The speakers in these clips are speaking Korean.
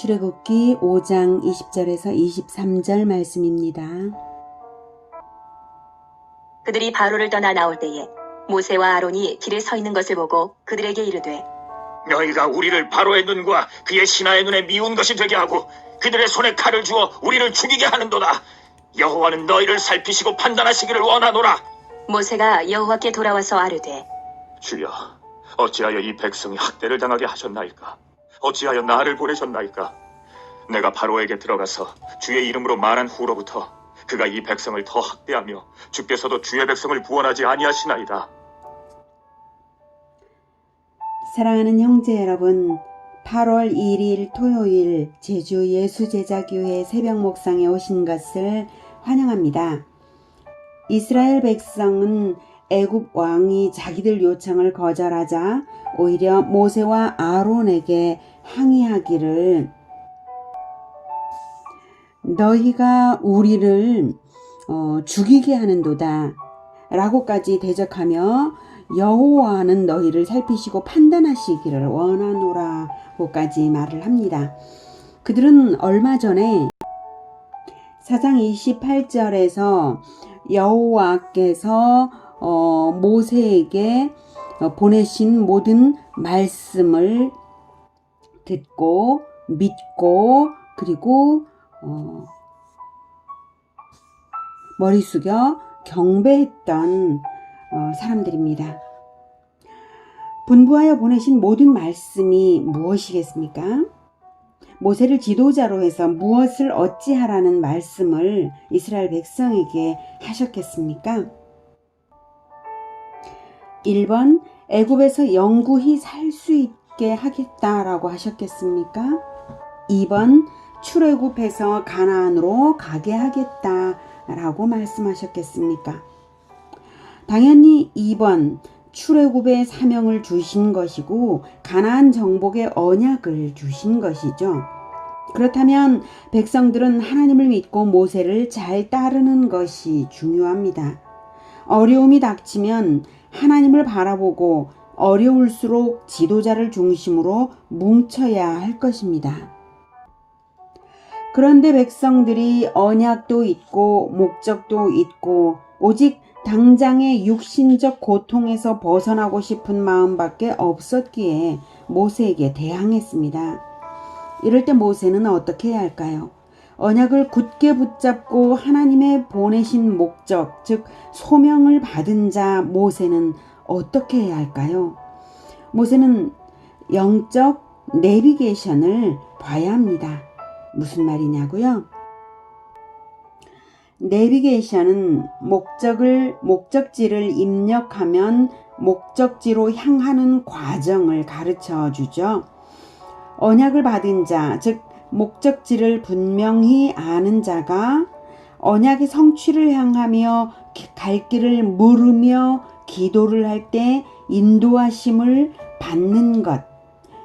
출애굽기 5장 20절에서 23절 말씀입니다. 그들이 바로를 떠나 나올 때에 모세와 아론이 길에 서 있는 것을 보고 그들에게 이르되, 너희가 우리를 바로의 눈과 그의 신하의 눈에 미운 것이 되게 하고 그들의 손에 칼을 주어 우리를 죽이게 하는도다. 여호와는 너희를 살피시고 판단하시기를 원하노라. 모세가 여호와께 돌아와서 아뢰되, 주여, 어찌하여 이 백성이 학대를 당하게 하셨나이까? 어찌하여 나를 보내셨나이까? 내가 바로에게 들어가서 주의 이름으로 말한 후로부터 그가 이 백성을 더 학대하며 주께서도 주의 백성을 구원하지 아니하시나이다. 사랑하는 형제 여러분, 8월 1일 토요일 제주 예수제자교회 새벽 목상에 오신 것을 환영합니다. 이스라엘 백성은 애굽 왕이 자기들 요청을 거절하자 오히려 모세와 아론에게 항의하기를, 너희가 우리를 죽이게 하는도다 라고까지 대적하며 여호와는 너희를 살피시고 판단하시기를 원하노라고까지 말을 합니다. 그들은 얼마 전에 4장 28절에서 여호와께서 모세에게 보내신 모든 말씀을 듣고 믿고 그리고 머리 숙여 경배했던 사람들입니다. 분부하여 보내신 모든 말씀이 무엇이겠습니까? 모세를 지도자로 해서 무엇을 어찌하라는 말씀을 이스라엘 백성에게 하셨겠습니까? 1번, 애굽에서 영구히 살 수 있게 하겠다라고 하셨겠습니까? 2번, 출애굽해서 가나안으로 가게 하겠다라고 말씀하셨겠습니까? 당연히 2번, 출애굽의 사명을 주신 것이고 가나안 정복의 언약을 주신 것이죠. 그렇다면 백성들은 하나님을 믿고 모세를 잘 따르는 것이 중요합니다. 어려움이 닥치면 하나님을 바라보고 어려울수록 지도자를 중심으로 뭉쳐야 할 것입니다. 그런데 백성들이 언약도 있고 목적도 있고 오직 당장의 육신적 고통에서 벗어나고 싶은 마음밖에 없었기에 모세에게 대항했습니다. 이럴 때 모세는 어떻게 해야 할까요? 언약을 굳게 붙잡고 하나님의 보내신 목적, 즉 소명을 받은 자 모세는 어떻게 해야 할까요? 모세는 영적 내비게이션을 봐야 합니다. 무슨 말이냐고요? 내비게이션은 목적지를 입력하면 목적지로 향하는 과정을 가르쳐 주죠. 언약을 받은 자, 즉 목적지를 분명히 아는 자가 언약의 성취를 향하며 갈 길을 물으며 기도를 할 때 인도하심을 받는 것,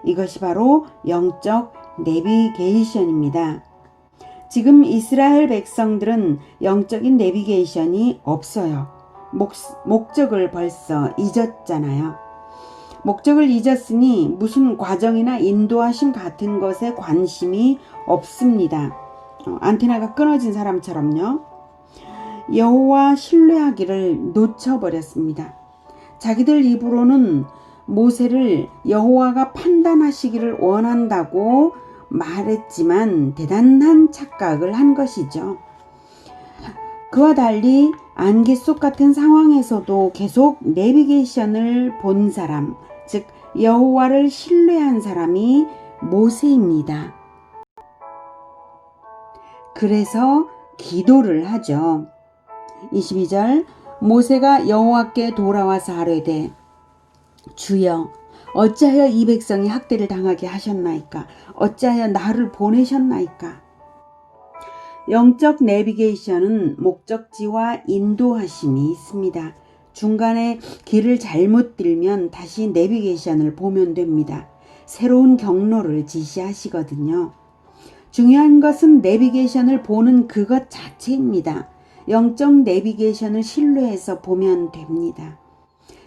이것이 바로 영적 내비게이션입니다. 지금 이스라엘 백성들은 영적인 내비게이션이 없어요. 목적을 벌써 잊었잖아요. 목적을 잊었으니 무슨 과정이나 인도하심 같은 것에 관심이 없습니다. 안테나가 끊어진 사람처럼요. 여호와 신뢰하기를 놓쳐버렸습니다. 자기들 입으로는 모세를 여호와가 판단하시기를 원한다고 말했지만 대단한 착각을 한 것이죠. 그와 달리 안개 속 같은 상황에서도 계속 내비게이션을 본 사람, 즉 여호와를 신뢰한 사람이 모세입니다. 그래서 기도를 하죠. 22절, 모세가 여호와께 돌아와서 아뢰되, 주여, 어찌하여 이 백성이 학대를 당하게 하셨나이까? 어찌하여 나를 보내셨나이까? 영적 내비게이션은 목적지와 인도하심이 있습니다. 중간에 길을 잘못 들면 다시 내비게이션을 보면 됩니다. 새로운 경로를 지시하시거든요. 중요한 것은 내비게이션을 보는 그것 자체입니다. 영적 내비게이션을 신뢰해서 보면 됩니다.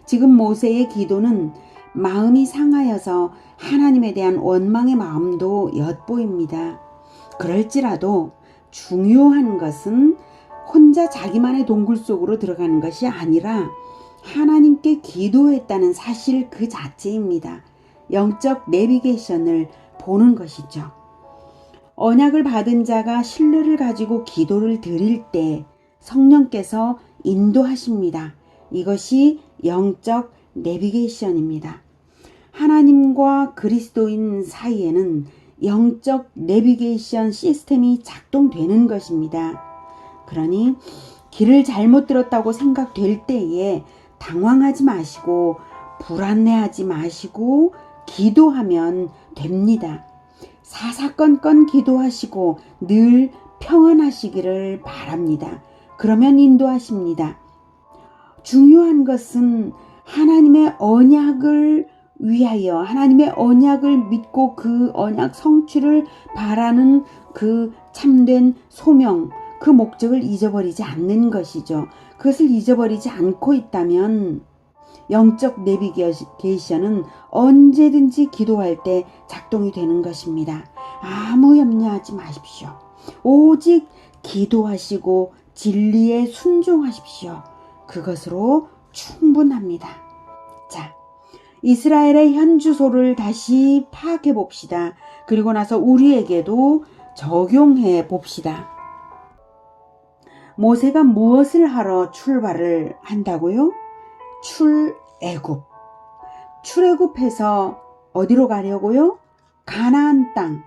지금 모세의 기도는 마음이 상하여서 하나님에 대한 원망의 마음도 엿보입니다. 그럴지라도 중요한 것은 혼자 자기만의 동굴 속으로 들어가는 것이 아니라 하나님께 기도했다는 사실 그 자체입니다. 영적 내비게이션을 보는 것이죠. 언약을 받은 자가 신뢰를 가지고 기도를 드릴 때 성령께서 인도하십니다. 이것이 영적 내비게이션입니다. 하나님과 그리스도인 사이에는 영적 내비게이션 시스템이 작동되는 것입니다. 그러니 길을 잘못 들었다고 생각될 때에 당황하지 마시고 불안해하지 마시고 기도하면 됩니다. 사사건건 기도하시고 늘 평안하시기를 바랍니다. 그러면 인도하십니다. 중요한 것은 하나님의 언약을 위하여 하나님의 언약을 믿고 그 언약 성취를 바라는 그 참된 소명, 그 목적을 잊어버리지 않는 것이죠. 그것을 잊어버리지 않고 있다면 영적 내비게이션은 언제든지 기도할 때 작동이 되는 것입니다. 아무 염려하지 마십시오. 오직 기도하시고 진리에 순종하십시오. 그것으로 충분합니다. 자, 이스라엘의 현 주소를 다시 파악해 봅시다. 그리고 나서 우리에게도 적용해 봅시다. 모세가 무엇을 하러 출발을 한다고요? 출애굽. 출애굽해서 어디로 가려고요? 가나안 땅.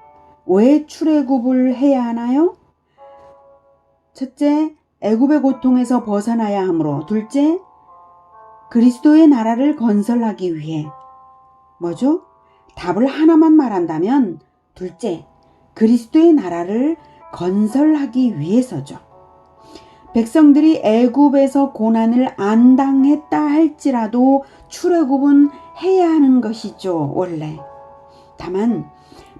왜 출애굽을 해야 하나요? 첫째, 애굽의 고통에서 벗어나야 하므로. 둘째, 그리스도의 나라를 건설하기 위해. 뭐죠? 답을 하나만 말한다면 둘째, 그리스도의 나라를 건설하기 위해서죠. 백성들이 애굽에서 고난을 안 당했다 할지라도 출애굽은 해야 하는 것이죠, 원래. 다만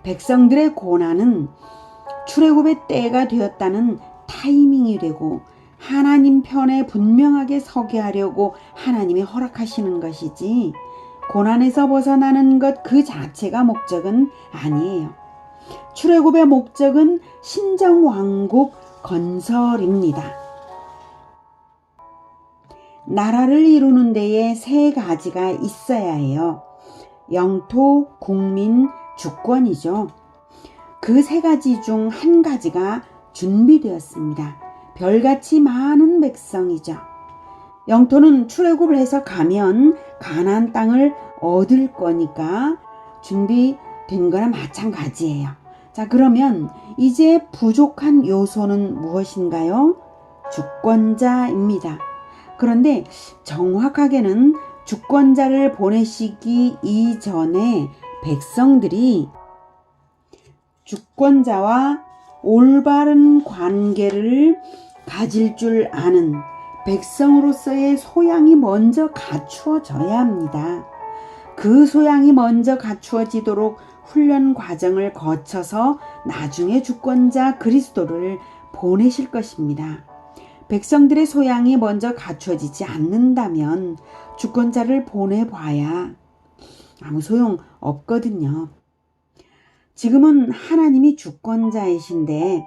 백성들의 고난은 출애굽의 때가 되었다는 타이밍이 되고 하나님 편에 분명하게 서게 하려고 하나님이 허락하시는 것이지 고난에서 벗어나는 것 그 자체가 목적은 아니에요. 출애굽의 목적은 신정왕국 건설입니다. 나라를 이루는 데에 세 가지가 있어야 해요. 영토, 국민, 주권이죠. 그 세 가지 중 한 가지가 준비되었습니다. 별같이 많은 백성이죠. 영토는 출애굽을 해서 가면 가나안 땅을 얻을 거니까 준비된 거나 마찬가지예요. 자, 그러면 이제 부족한 요소는 무엇인가요? 주권자입니다. 그런데 정확하게는 주권자를 보내시기 이전에 백성들이 주권자와 올바른 관계를 가질 줄 아는 백성으로서의 소양이 먼저 갖추어져야 합니다. 그 소양이 먼저 갖추어지도록 훈련 과정을 거쳐서 나중에 주권자 그리스도를 보내실 것입니다. 백성들의 소양이 먼저 갖추어지지 않는다면 주권자를 보내봐야 아무 소용 없거든요. 지금은 하나님이 주권자이신데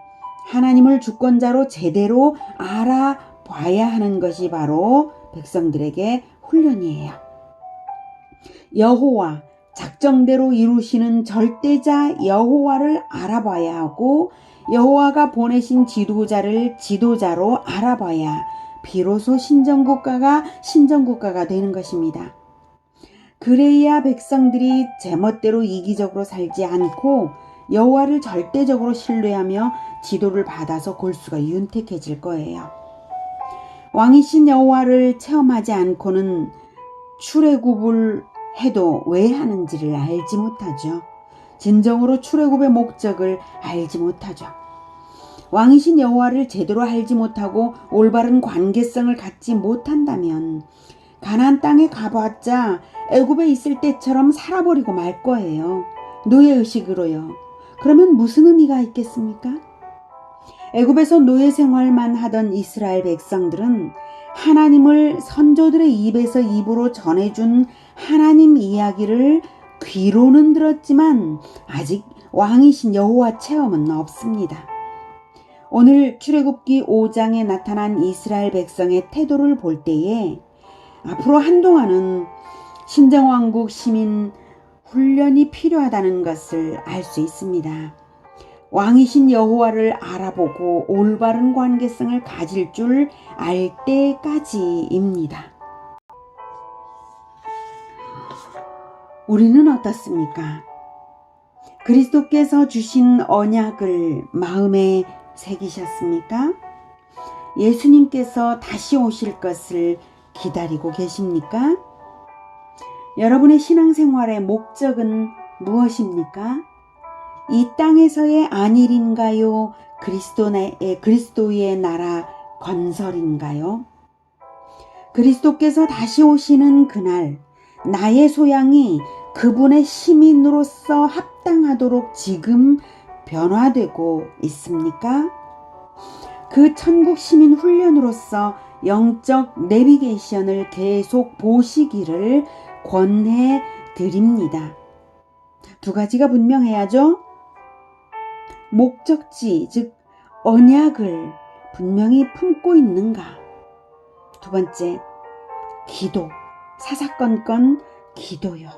하나님을 주권자로 제대로 알아봐야 하는 것이 바로 백성들에게 훈련이에요. 여호와, 작정대로 이루시는 절대자 여호와를 알아봐야 하고 여호와가 보내신 지도자를 지도자로 알아봐야 비로소 신정국가가 되는 것입니다. 그래야 백성들이 제멋대로 이기적으로 살지 않고 여호와를 절대적으로 신뢰하며 지도를 받아서 골수가 윤택해질 거예요. 왕이신 여호와를 체험하지 않고는 출애굽을 해도 왜 하는지를 알지 못하죠. 진정으로 출애굽의 목적을 알지 못하죠. 왕이신 여호와를 제대로 알지 못하고 올바른 관계성을 갖지 못한다면 가나안 땅에 가봤자 애굽에 있을 때처럼 살아버리고 말 거예요. 노예의식으로요. 그러면 무슨 의미가 있겠습니까? 애굽에서 노예 생활만 하던 이스라엘 백성들은 하나님을 선조들의 입에서 입으로 전해준 하나님 이야기를 귀로는 들었지만 아직 왕이신 여호와 체험은 없습니다. 오늘 출애굽기 5장에 나타난 이스라엘 백성의 태도를 볼 때에 앞으로 한동안은 신정왕국 시민 훈련이 필요하다는 것을 알 수 있습니다. 왕이신 여호와를 알아보고 올바른 관계성을 가질 줄 알 때까지입니다. 우리는 어떻습니까? 그리스도께서 주신 언약을 마음에 새기셨습니까? 예수님께서 다시 오실 것을 기다리고 계십니까? 여러분의 신앙생활의 목적은 무엇입니까? 이 땅에서의 안일인가요? 그리스도의 나라 건설인가요? 그리스도께서 다시 오시는 그날, 나의 소양이 그분의 시민으로서 합당하도록 지금 변화되고 있습니까? 그 천국 시민 훈련으로서 영적 내비게이션을 계속 보시기를 권해 드립니다. 두 가지가 분명해야죠. 목적지, 즉 언약을 분명히 품고 있는가. 두 번째, 기도, 사사건건 기도요.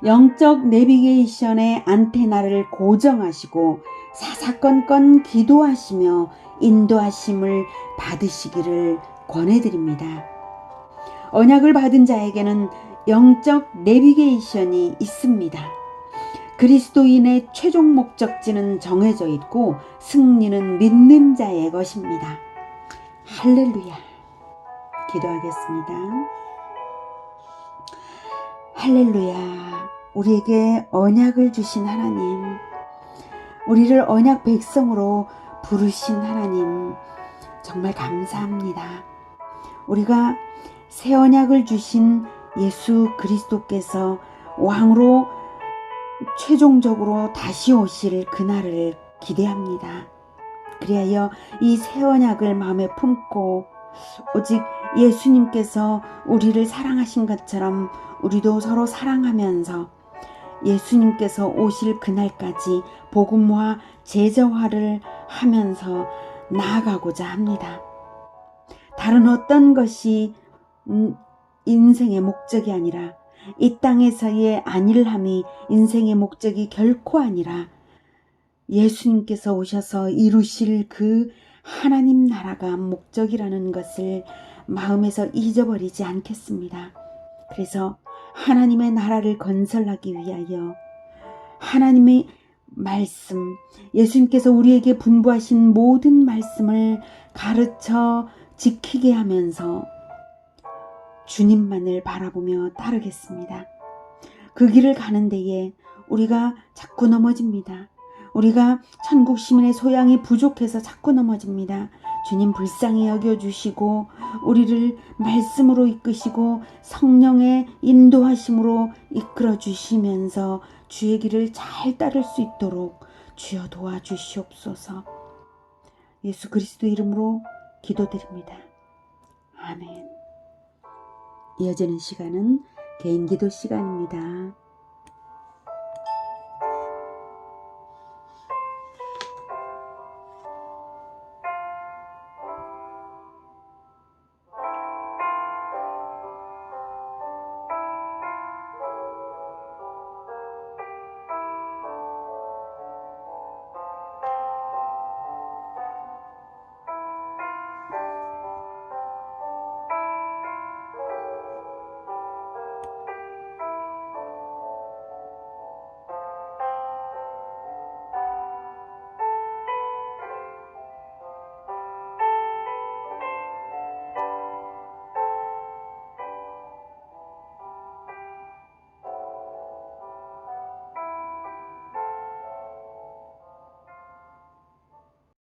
영적 내비게이션의 안테나를 고정하시고 사사건건 기도하시며 인도하심을 받으시기를 권해드립니다. 언약을 받은 자에게는 영적 내비게이션이 있습니다. 그리스도인의 최종 목적지는 정해져 있고 승리는 믿는 자의 것입니다. 할렐루야. 기도하겠습니다. 할렐루야. 우리에게 언약을 주신 하나님, 우리를 언약 백성으로 부르신 하나님, 정말 감사합니다. 우리가 새 언약을 주신 예수 그리스도께서 왕으로 최종적으로 다시 오실 그날을 기대합니다. 그리하여 이 새 언약을 마음에 품고 오직 예수님께서 우리를 사랑하신 것처럼 우리도 서로 사랑하면서 예수님께서 오실 그날까지 복음화, 제자화를 하면서 나아가고자 합니다. 다른 어떤 것이 인생의 목적이 아니라 이 땅에서의 안일함이 인생의 목적이 결코 아니라 예수님께서 오셔서 이루실 그 하나님 나라가 목적이라는 것을 마음에서 잊어버리지 않겠습니다. 그래서 하나님의 나라를 건설하기 위하여 하나님의 말씀, 예수님께서 우리에게 분부하신 모든 말씀을 가르쳐 지키게 하면서 주님만을 바라보며 따르겠습니다. 그 길을 가는 데에 우리가 자꾸 넘어집니다. 우리가 천국 시민의 소양이 부족해서 자꾸 넘어집니다. 주님 불쌍히 여겨주시고 우리를 말씀으로 이끄시고 성령의 인도하심으로 이끌어 주시면서 주의 길을 잘 따를 수 있도록 주여 도와주시옵소서. 예수 그리스도 이름으로 기도드립니다. 아멘. 이어지는 시간은 개인 기도 시간입니다.